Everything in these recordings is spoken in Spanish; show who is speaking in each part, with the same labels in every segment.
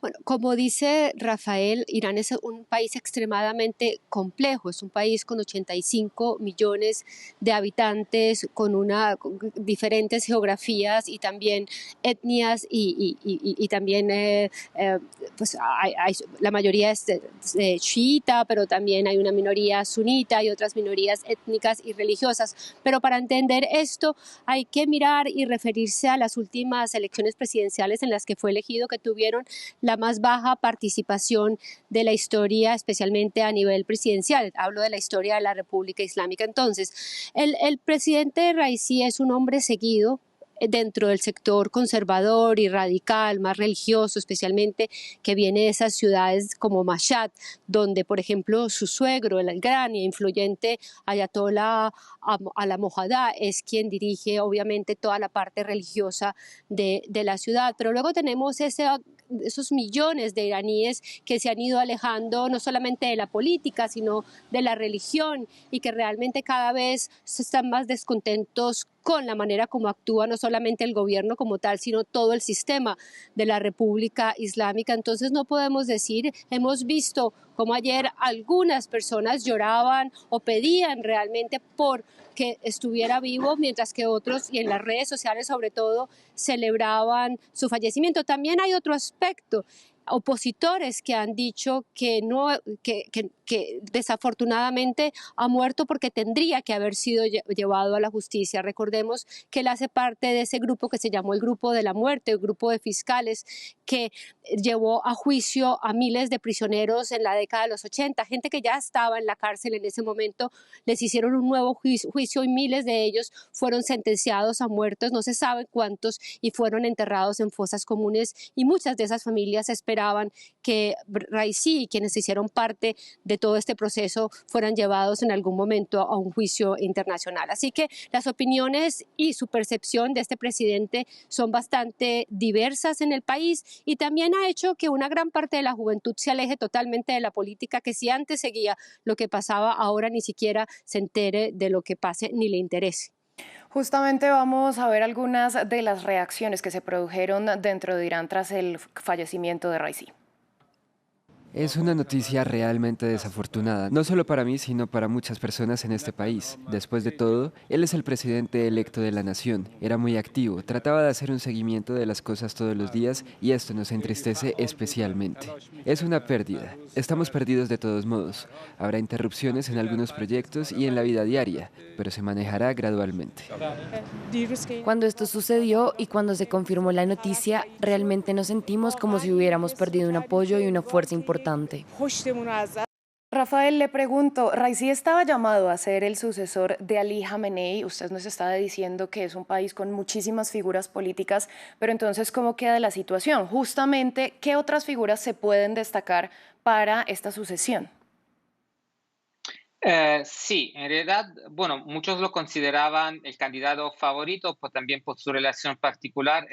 Speaker 1: Bueno, como dice Rafael, Irán es un país extremadamente complejo, es un país con 85 millones de habitantes, con diferentes geografías y también etnias y también pues la mayoría es chiita, pero también hay una minoría sunita y otras minorías étnicas y religiosas. Pero para entender esto hay que mirar y referirse a las últimas elecciones presidenciales en las que fue elegido, que tuvieron la más baja participación de la historia, especialmente a nivel presidencial. Hablo de la historia de la República Islámica. Entonces, el presidente Raisi es un hombre seguido dentro del sector conservador y radical, más religioso, especialmente que viene de esas ciudades como Mashhad, donde, por ejemplo, su suegro, el gran e influyente Ayatollah Al-Mohaddad, es quien dirige, obviamente, toda la parte religiosa de la ciudad. Pero luego tenemos esos millones de iraníes que se han ido alejando no solamente de la política, sino de la religión y que realmente cada vez están más descontentos con la manera como actúa no solamente el gobierno como tal, sino todo el sistema de la República Islámica. Entonces no podemos decir, hemos visto como ayer algunas personas lloraban o pedían realmente por que estuviera vivo, mientras que otros, y en las redes sociales sobre todo, celebraban su fallecimiento. También hay otro aspecto, opositores que han dicho que no que desafortunadamente ha muerto porque tendría que haber sido llevado a la justicia. Recordemos que él hace parte de ese grupo que se llamó el Grupo de la Muerte, el grupo de fiscales que llevó a juicio a miles de prisioneros en la década de los 80, gente que ya estaba en la cárcel en ese momento. Les hicieron un nuevo juicio y miles de ellos fueron sentenciados a muertos, no se sabe cuántos, y fueron enterrados en fosas comunes, y muchas de esas familias esperaban que Raisi y quienes hicieron parte de todo este proceso fueran llevados en algún momento a un juicio internacional. Así que las opiniones y su percepción de este presidente son bastante diversas en el país, y también ha hecho que una gran parte de la juventud se aleje totalmente de la política, que si antes seguía lo que pasaba, ahora ni siquiera se entere de lo que pase ni le interese.
Speaker 2: Justamente vamos a ver algunas de las reacciones que se produjeron dentro de Irán tras el fallecimiento de Raisi.
Speaker 3: Es una noticia realmente desafortunada, no solo para mí, sino para muchas personas en este país. Después de todo, él es el presidente electo de la nación, era muy activo, trataba de hacer un seguimiento de las cosas todos los días y esto nos entristece especialmente. Es una pérdida, estamos perdidos de todos modos. Habrá interrupciones en algunos proyectos y en la vida diaria, pero se manejará gradualmente.
Speaker 2: Cuando esto sucedió y cuando se confirmó la noticia, realmente nos sentimos como si hubiéramos perdido un apoyo y una fuerza importante. Rafael, le pregunto, Raisi estaba llamado a ser el sucesor de Ali Khamenei. Usted nos está diciendo que es un país con muchísimas figuras políticas, pero entonces, ¿cómo queda la situación? Justamente, ¿qué otras figuras se pueden destacar para esta sucesión?
Speaker 4: Sí, en realidad, bueno, muchos lo consideraban el candidato favorito, pues también por su relación particular,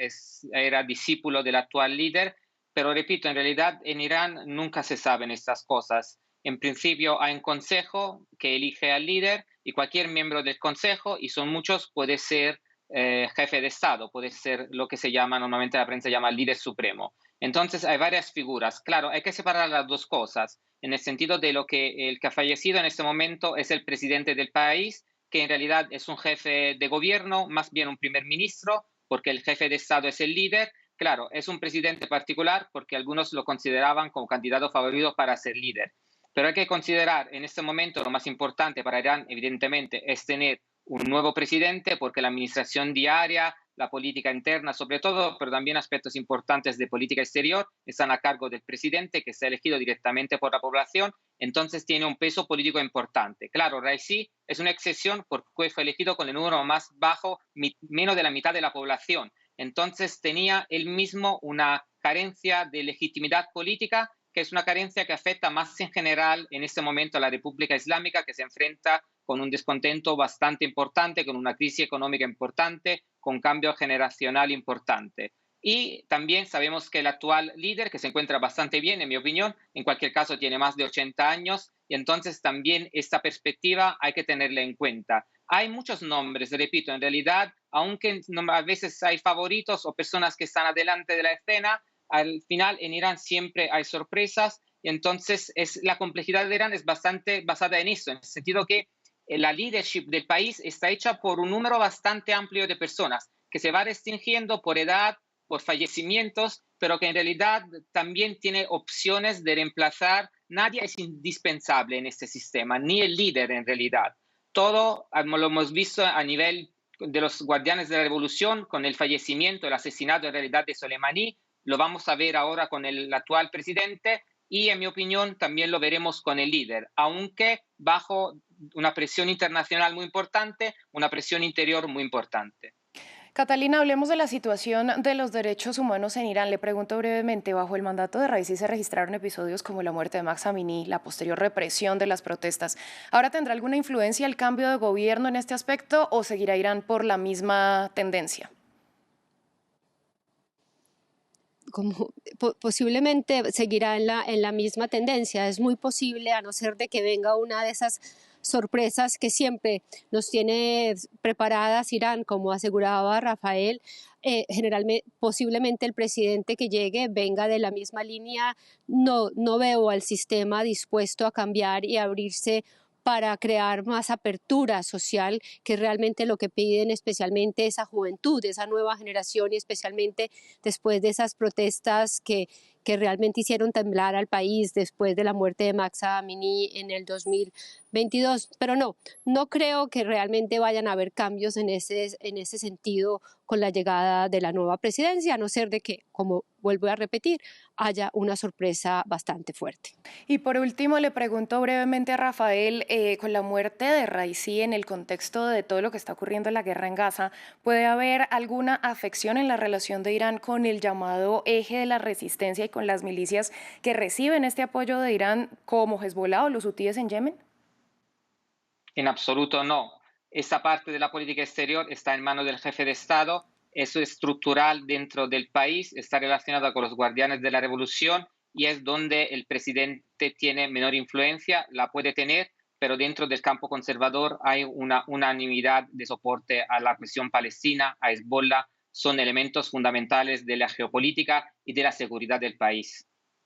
Speaker 4: era discípulo del actual líder, pero repito, en realidad en Irán nunca se saben estas cosas. En principio hay un consejo que elige al líder y cualquier miembro del consejo, y son muchos, puede ser jefe de Estado, puede ser lo que se llama, normalmente la prensa llama líder supremo. Entonces hay varias figuras. Claro, hay que separar las dos cosas en el sentido de lo que el que ha fallecido en este momento es el presidente del país, que en realidad es un jefe de gobierno, más bien un primer ministro, porque el jefe de Estado es el líder. Claro, es un presidente particular porque algunos lo consideraban como candidato favorito para ser líder. Pero hay que considerar en este momento lo más importante para Irán, evidentemente, es tener un nuevo presidente porque la administración diaria, la política interna sobre todo, pero también aspectos importantes de política exterior están a cargo del presidente que está elegido directamente por la población, entonces tiene un peso político importante. Claro, Raisi es una excepción porque fue elegido con el número más bajo, menos de la mitad de la población. Entonces tenía él mismo una carencia de legitimidad política, que es una carencia que afecta más en general en este momento a la República Islámica, que se enfrenta con un descontento bastante importante, con una crisis económica importante, con cambio generacional importante. Y también sabemos que el actual líder, que se encuentra bastante bien, en mi opinión, en cualquier caso tiene más de 80 años, y entonces también esta perspectiva hay que tenerla en cuenta. Hay muchos nombres, repito, en realidad, aunque a veces hay favoritos o personas que están adelante de la escena, al final en Irán siempre hay sorpresas y entonces la complejidad de Irán es bastante basada en eso, en el sentido que la leadership del país está hecha por un número bastante amplio de personas que se va restringiendo por edad, por fallecimientos, pero que en realidad también tiene opciones de reemplazar. Nadie es indispensable en este sistema, ni el líder en realidad. Todo lo hemos visto a nivel de los guardianes de la revolución, con el fallecimiento, el asesinato en realidad de Soleimani, lo vamos a ver ahora con el actual presidente y en mi opinión también lo veremos con el líder, aunque bajo una presión internacional muy importante, una presión interior muy importante.
Speaker 2: Catalina, hablemos de la situación de los derechos humanos en Irán. Le pregunto brevemente, bajo el mandato de Raisi se registraron episodios como la muerte de Mahsa Amini, la posterior represión de las protestas. ¿Ahora tendrá alguna influencia el cambio de gobierno en este aspecto o seguirá Irán por la misma tendencia?
Speaker 1: Posiblemente seguirá en la misma tendencia. Es muy posible, a no ser de que venga una de esas sorpresas que siempre nos tiene preparadas Irán, como aseguraba Rafael. Generalmente, posiblemente el presidente que llegue venga de la misma línea. No veo al sistema dispuesto a cambiar y abrirse para crear más apertura social, que es realmente lo que piden especialmente esa juventud, esa nueva generación, y especialmente después de esas protestas que realmente hicieron temblar al país después de la muerte de Mahsa Amini en el 2022. Pero no creo que realmente vayan a haber cambios en ese sentido con la llegada de la nueva presidencia, a no ser de que, como vuelvo a repetir, haya una sorpresa bastante fuerte.
Speaker 2: Y por último, le pregunto brevemente a Rafael, con la muerte de Raisi en el contexto de todo lo que está ocurriendo en la guerra en Gaza, ¿puede haber alguna afección en la relación de Irán con el llamado eje de la resistencia y con las milicias que reciben este apoyo de Irán como Hezbollah o los hutíes en Yemen?
Speaker 4: En absoluto no. Esa parte de la política exterior está en manos del jefe de Estado. Eso es estructural dentro del país, está relacionado con los guardianes de la revolución y es donde el presidente tiene menor influencia, la puede tener, pero dentro del campo conservador hay una unanimidad de soporte a la cuestión palestina, a Hezbollah, son elementos fundamentales de la geopolítica y de la seguridad del país.